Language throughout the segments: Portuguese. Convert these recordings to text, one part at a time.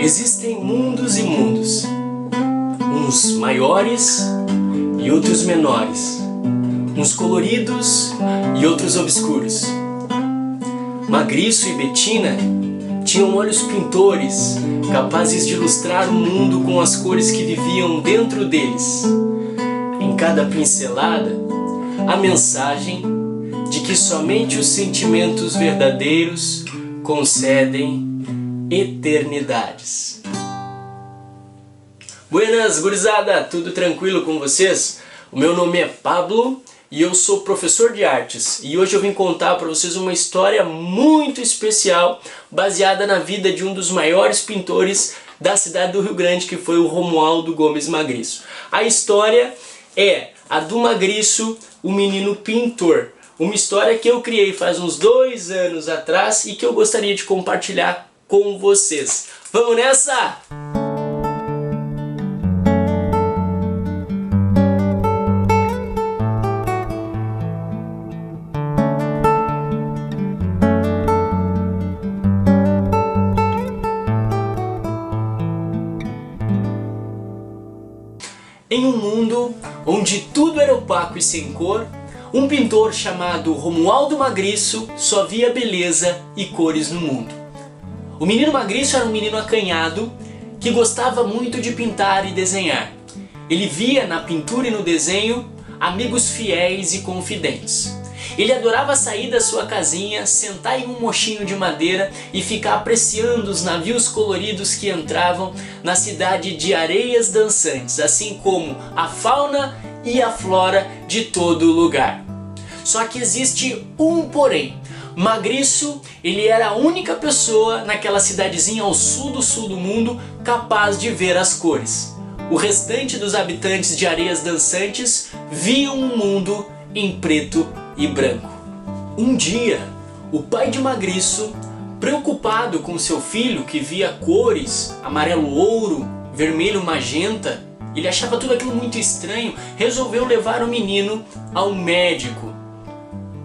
Existem mundos e mundos, uns maiores e outros menores, uns coloridos e outros obscuros. Magriço e Betina tinham olhos pintores, capazes de ilustrar o mundo com as cores que viviam dentro deles. Em cada pincelada, a mensagem de que somente os sentimentos verdadeiros concedem eternidades. Buenas, gurizada! Tudo tranquilo com vocês? O meu nome é Pablo e eu sou professor de artes. E hoje eu vim contar para vocês uma história muito especial baseada na vida de um dos maiores pintores da cidade do Rio Grande, que foi o Romualdo Gomes Magriço. A história é a do Magriço, o menino pintor. Uma história que eu criei faz uns 2 anos atrás e que eu gostaria de compartilhar com vocês. Vamos nessa? Em um mundo onde tudo era opaco e sem cor, um pintor chamado Romualdo Magriço só via beleza e cores no mundo. O menino Magriço era um menino acanhado que gostava muito de pintar e desenhar. Ele via na pintura e no desenho amigos fiéis e confidentes. Ele adorava sair da sua casinha, sentar em um mochinho de madeira e ficar apreciando os navios coloridos que entravam na cidade de Areias Dançantes, assim como a fauna e a flora de todo lugar. Só que existe um porém. Magriço, ele era a única pessoa naquela cidadezinha ao sul do mundo capaz de ver as cores. O restante dos habitantes de Areias Dançantes viam um mundo em preto e branco. Um dia, o pai de Magriço, preocupado com seu filho que via cores, amarelo ouro, vermelho magenta, ele achava tudo aquilo muito estranho, resolveu levar o menino ao médico.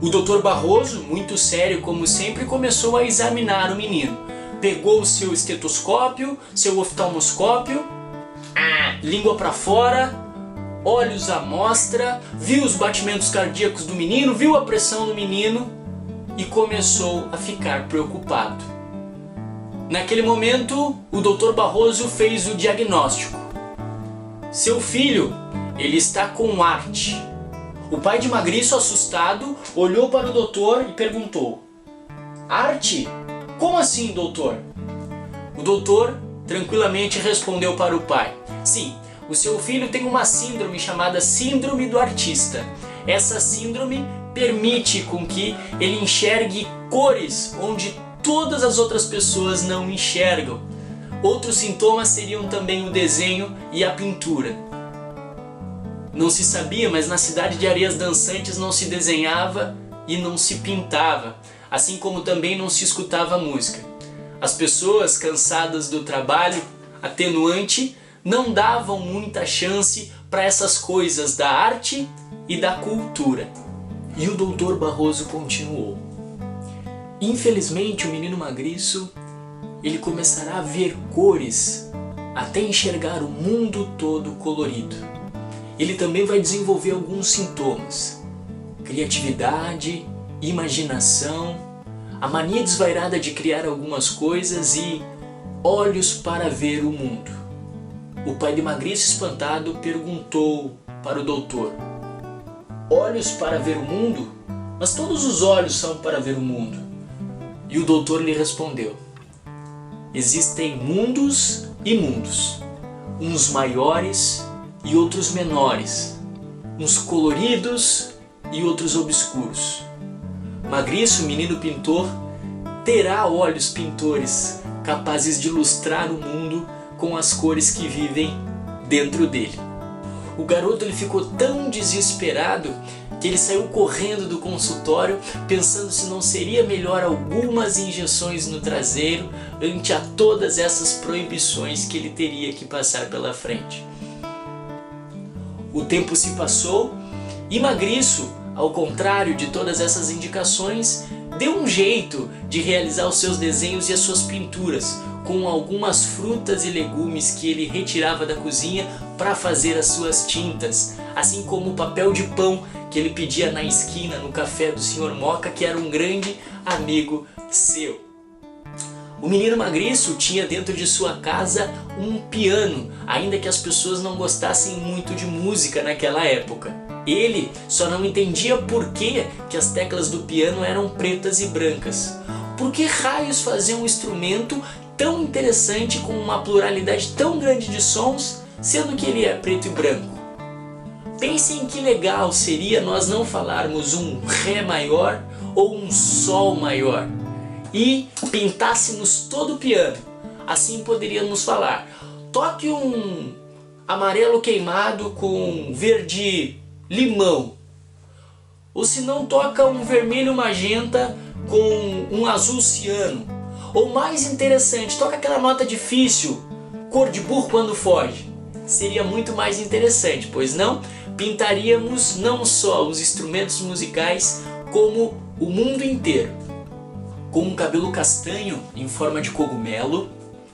O Dr. Barroso, muito sério como sempre, começou a examinar o menino. Pegou o seu estetoscópio, seu oftalmoscópio, língua para fora, olhos à mostra, viu os batimentos cardíacos do menino, viu a pressão do menino e começou a ficar preocupado. Naquele momento, o Dr. Barroso fez o diagnóstico. Seu filho, ele está com arte. O pai de Magriço, assustado, olhou para o doutor e perguntou: arte? Como assim, doutor? O doutor tranquilamente respondeu para o pai: sim, o seu filho tem uma síndrome chamada síndrome do artista. Essa síndrome permite com que ele enxergue cores onde todas as outras pessoas não enxergam. Outros sintomas seriam também o desenho e a pintura. Não se sabia, mas na cidade de Areias Dançantes não se desenhava e não se pintava, assim como também não se escutava música. As pessoas, cansadas do trabalho atenuante, não davam muita chance para essas coisas da arte e da cultura. E o Dr. Barroso continuou: infelizmente o menino Magriço, ele começará a ver cores até enxergar o mundo todo colorido. Ele também vai desenvolver alguns sintomas: criatividade, imaginação, a mania desvairada de criar algumas coisas e olhos para ver o mundo. O pai de Magriço, espantado, perguntou para o doutor: olhos para ver o mundo? Mas todos os olhos são para ver o mundo. E o doutor lhe respondeu: existem mundos e mundos, uns maiores e outros menores, uns coloridos e outros obscuros. Magriço, menino pintor, terá olhos pintores capazes de ilustrar o mundo com as cores que vivem dentro dele. O garoto ele ficou tão desesperado que ele saiu correndo do consultório pensando se não seria melhor algumas injeções no traseiro ante a todas essas proibições que ele teria que passar pela frente. O tempo se passou e Magriço, ao contrário de todas essas indicações, deu um jeito de realizar os seus desenhos e as suas pinturas, com algumas frutas e legumes que ele retirava da cozinha para fazer as suas tintas, assim como o papel de pão que ele pedia na esquina no café do Sr. Moca, que era um grande amigo seu. O menino Magriço tinha dentro de sua casa um piano, ainda que as pessoas não gostassem muito de música naquela época. Ele só não entendia por que as teclas do piano eram pretas e brancas. Por que raios fazer um instrumento tão interessante com uma pluralidade tão grande de sons, sendo que ele é preto e branco? Pensem que legal seria nós não falarmos um Ré maior ou um Sol maior e pintássemos todo o piano. Assim poderíamos falar: toque um amarelo queimado com verde limão, ou se não, toca um vermelho magenta com um azul ciano, ou mais interessante, toca aquela nota difícil, cor de burro quando foge. Seria muito mais interessante, pois não? Pintaríamos não só os instrumentos musicais, como o mundo inteiro. Com um cabelo castanho em forma de cogumelo,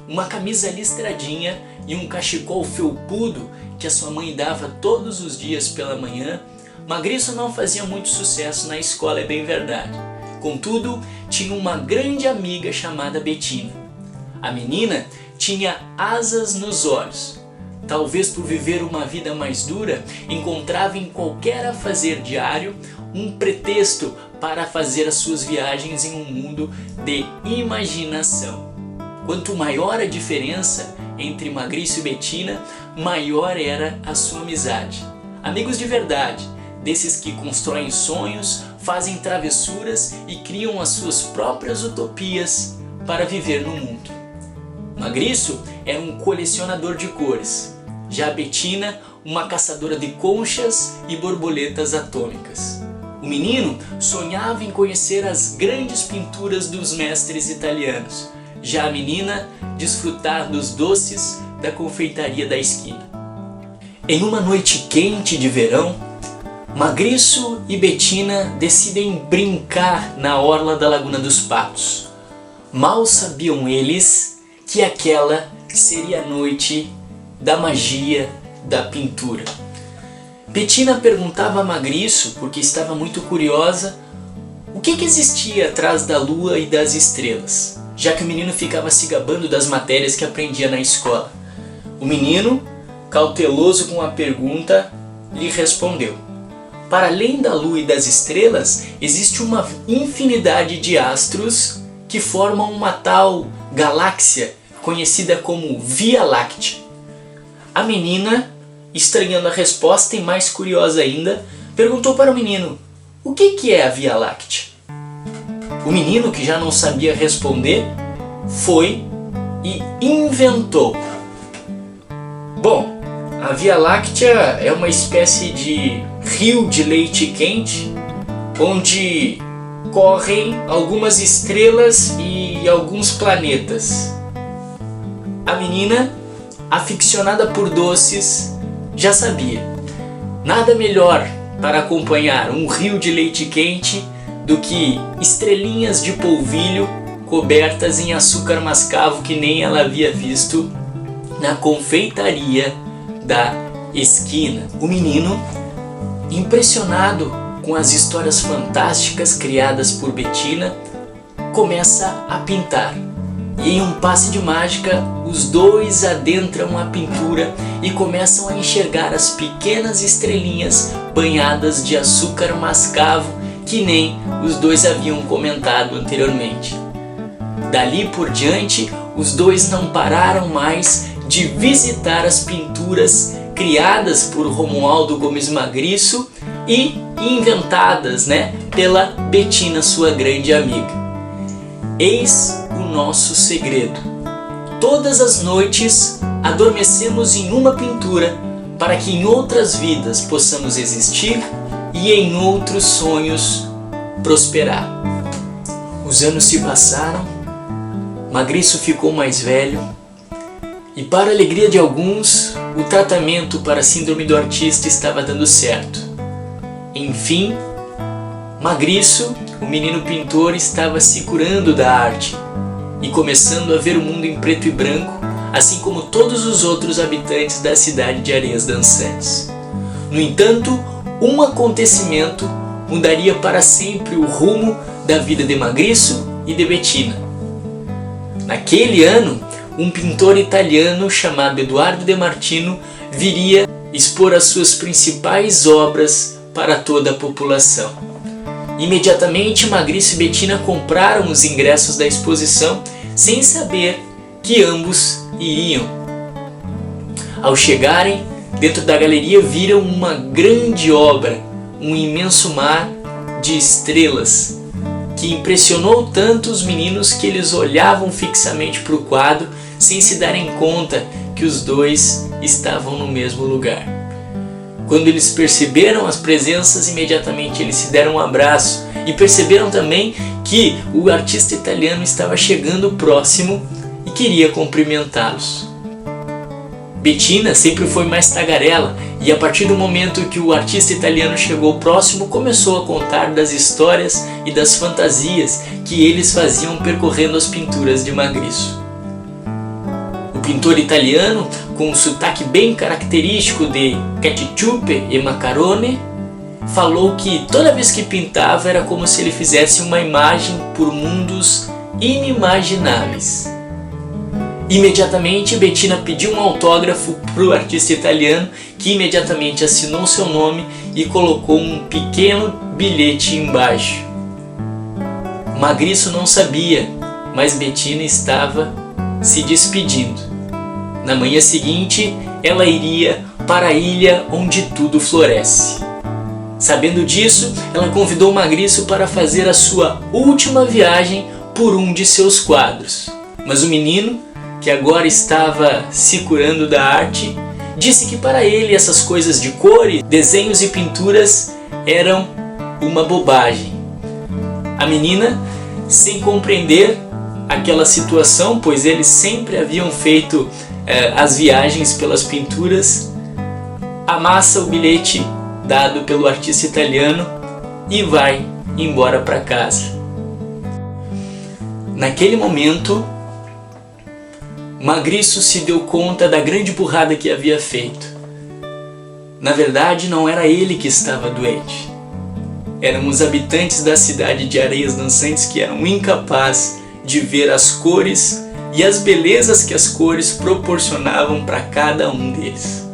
uma camisa listradinha e um cachecol felpudo que a sua mãe dava todos os dias pela manhã, Magriço não fazia muito sucesso na escola, é bem verdade. Contudo, tinha uma grande amiga chamada Betina. A menina tinha asas nos olhos. Talvez por viver uma vida mais dura, encontrava em qualquer afazer diário um pretexto para fazer as suas viagens em um mundo de imaginação. Quanto maior a diferença entre Magriço e Betina, maior era a sua amizade. Amigos de verdade, desses que constroem sonhos, fazem travessuras e criam as suas próprias utopias para viver no mundo. Magriço era um colecionador de cores, já Betina uma caçadora de conchas e borboletas atômicas. O menino sonhava em conhecer as grandes pinturas dos mestres italianos, já a menina desfrutar dos doces da confeitaria da esquina. Em uma noite quente de verão, Magriço e Betina decidem brincar na orla da Laguna dos Patos. Mal sabiam eles que aquela seria a noite da magia da pintura. Betina perguntava a Magriço, porque estava muito curiosa, o que existia atrás da lua e das estrelas, já que o menino ficava se gabando das matérias que aprendia na escola. O menino, cauteloso com a pergunta, lhe respondeu: para além da lua e das estrelas, existe uma infinidade de astros que formam uma tal galáxia conhecida como Via Láctea. A menina, estranhando a resposta e mais curiosa ainda, perguntou para o menino: o que é a Via Láctea? O menino, que já não sabia responder, foi e inventou. Bom, a Via Láctea é uma espécie de rio de leite quente, onde correm algumas estrelas e alguns planetas. A menina, aficionada por doces, já sabia. Nada melhor para acompanhar um rio de leite quente do que estrelinhas de polvilho cobertas em açúcar mascavo que nem ela havia visto na confeitaria da esquina. O menino, impressionado com as histórias fantásticas criadas por Betina, começa a pintar. E em um passe de mágica, os dois adentram a pintura e começam a enxergar as pequenas estrelinhas banhadas de açúcar mascavo que nem os dois haviam comentado anteriormente. Dali por diante, os dois não pararam mais de visitar as pinturas criadas por Romualdo Gomes Magriço e inventadas, pela Betina, sua grande amiga. Eis o nosso segredo. Todas as noites adormecemos em uma pintura para que em outras vidas possamos existir e em outros sonhos prosperar. Os anos se passaram, Magriço ficou mais velho e, para a alegria de alguns, o tratamento para a síndrome do artista estava dando certo. Enfim, Magriço, o menino pintor, estava se curando da arte e começando a ver o mundo em preto e branco, assim como todos os outros habitantes da cidade de Areias Dançantes. No entanto, um acontecimento mudaria para sempre o rumo da vida de Magriço e de Bettina. Naquele ano, um pintor italiano chamado Eduardo de Martino viria expor as suas principais obras para toda a população. Imediatamente, Magriço e Bettina compraram os ingressos da exposição sem saber que ambos iriam. Ao chegarem, dentro da galeria viram uma grande obra, um imenso mar de estrelas, que impressionou tanto os meninos que eles olhavam fixamente para o quadro sem se darem conta que os dois estavam no mesmo lugar. Quando eles perceberam as presenças, imediatamente eles se deram um abraço e perceberam também que o artista italiano estava chegando próximo e queria cumprimentá-los. Bettina sempre foi mais tagarela e a partir do momento que o artista italiano chegou próximo, começou a contar das histórias e das fantasias que eles faziam percorrendo as pinturas de Magriço. O pintor italiano, com um sotaque bem característico de ketchup e macarone, falou que toda vez que pintava era como se ele fizesse uma imagem por mundos inimagináveis. Imediatamente, Bettina pediu um autógrafo para o artista italiano, que imediatamente assinou seu nome e colocou um pequeno bilhete embaixo. Magriço não sabia, mas Bettina estava se despedindo. Na manhã seguinte, ela iria para a ilha onde tudo floresce. Sabendo disso, ela convidou Magriço para fazer a sua última viagem por um de seus quadros. Mas o menino, que agora estava se curando da arte, disse que para ele essas coisas de cores, desenhos e pinturas eram uma bobagem. A menina, sem compreender aquela situação, pois eles sempre haviam feito as viagens pelas pinturas, amassa o bilhete dado pelo artista italiano e vai embora para casa. Naquele momento, Magriço se deu conta da grande burrada que havia feito. Na verdade, não era ele que estava doente. Eram os habitantes da cidade de Areias Dançantes que eram incapazes de ver as cores e as belezas que as cores proporcionavam para cada um deles.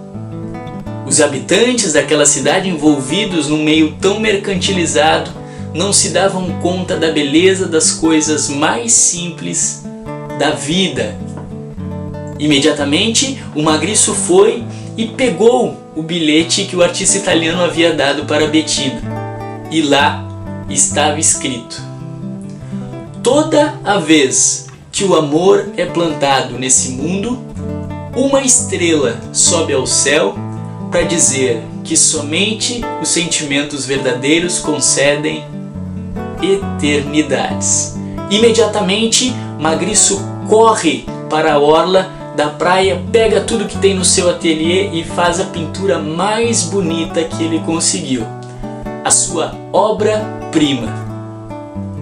Os habitantes daquela cidade, envolvidos num meio tão mercantilizado, não se davam conta da beleza das coisas mais simples da vida. Imediatamente, o Magriço foi e pegou o bilhete que o artista italiano havia dado para Bettina. E lá estava escrito: toda a vez que o amor é plantado nesse mundo, uma estrela sobe ao céu para dizer que somente os sentimentos verdadeiros concedem eternidades. Imediatamente, Magriço corre para a orla da praia, pega tudo que tem no seu ateliê e faz a pintura mais bonita que ele conseguiu, a sua obra-prima.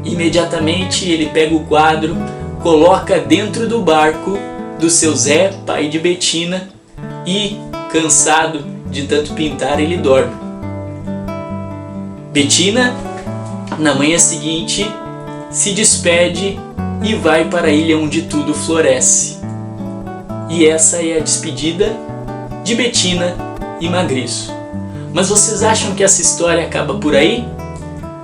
Imediatamente ele pega o quadro, coloca dentro do barco do seu Zé, pai de Bettina, e, cansado de tanto pintar, ele dorme. Bettina, na manhã seguinte, se despede e vai para a ilha onde tudo floresce. E essa é a despedida de Bettina e Magriço. Mas vocês acham que essa história acaba por aí?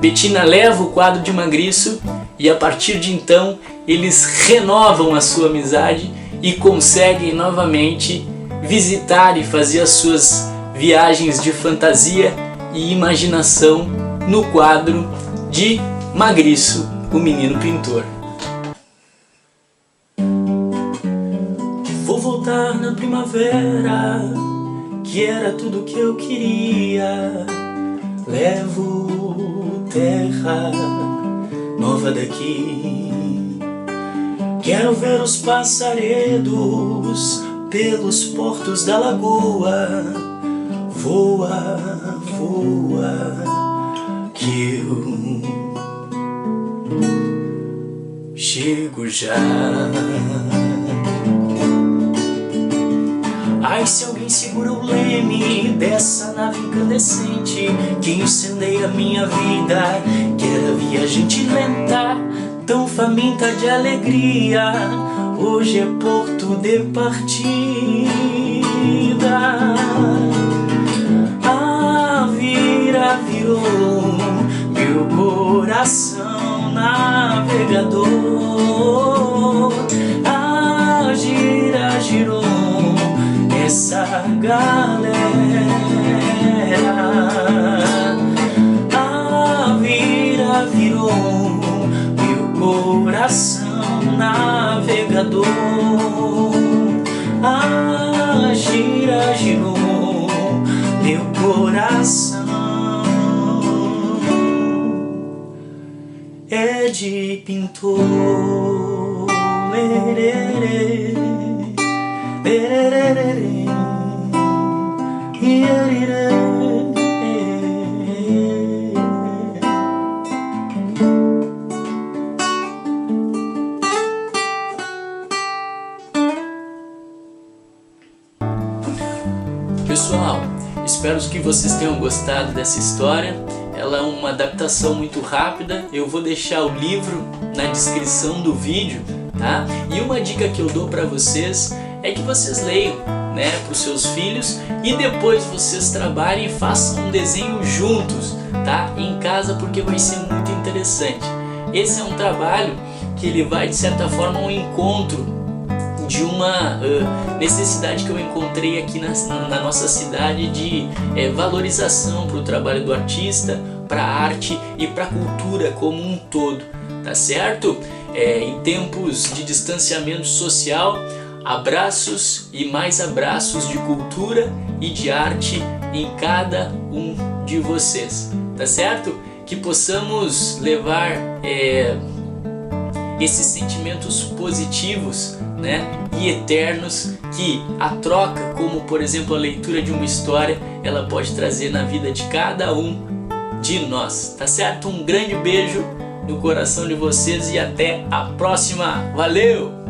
Bettina leva o quadro de Magriço e a partir de então eles renovam a sua amizade e conseguem novamente visitar e fazer as suas viagens de fantasia e imaginação no quadro de Magriço, o menino pintor. Vou voltar na primavera, que era tudo que eu queria. Levo terra nova daqui. Quero ver os passaredos pelos portos da lagoa. Voa, voa, que eu chego já. Ai, se alguém segura o leme dessa nave incandescente que incendeia minha vida, que era viajante lenta, tão faminta de alegria, hoje é porto de partida. A vira virou meu coração navegador, a gira girou essa galera, a vira virou meu coração navegador, a gira girou meu coração. É de pintor, lererê, lererê. Pessoal, espero que vocês tenham gostado dessa história. Ela é uma adaptação muito rápida. Eu vou deixar o livro na descrição do vídeo, tá? E uma dica que eu dou para vocês é que vocês leiam, né, para os seus filhos, e depois vocês trabalhem e façam um desenho juntos, tá? Em casa, porque vai ser muito interessante. Esse é um trabalho que ele vai, de certa forma, ao encontro de uma necessidade que eu encontrei aqui na nossa cidade de valorização para o trabalho do artista, para a arte e para a cultura como um todo, tá certo? Em tempos de distanciamento social, abraços e mais abraços de cultura e de arte em cada um de vocês, tá certo? Que possamos levar esses sentimentos positivos, né, e eternos que a troca, como por exemplo a leitura de uma história, ela pode trazer na vida de cada um de nós, tá certo? Um grande beijo no coração de vocês e até a próxima. Valeu!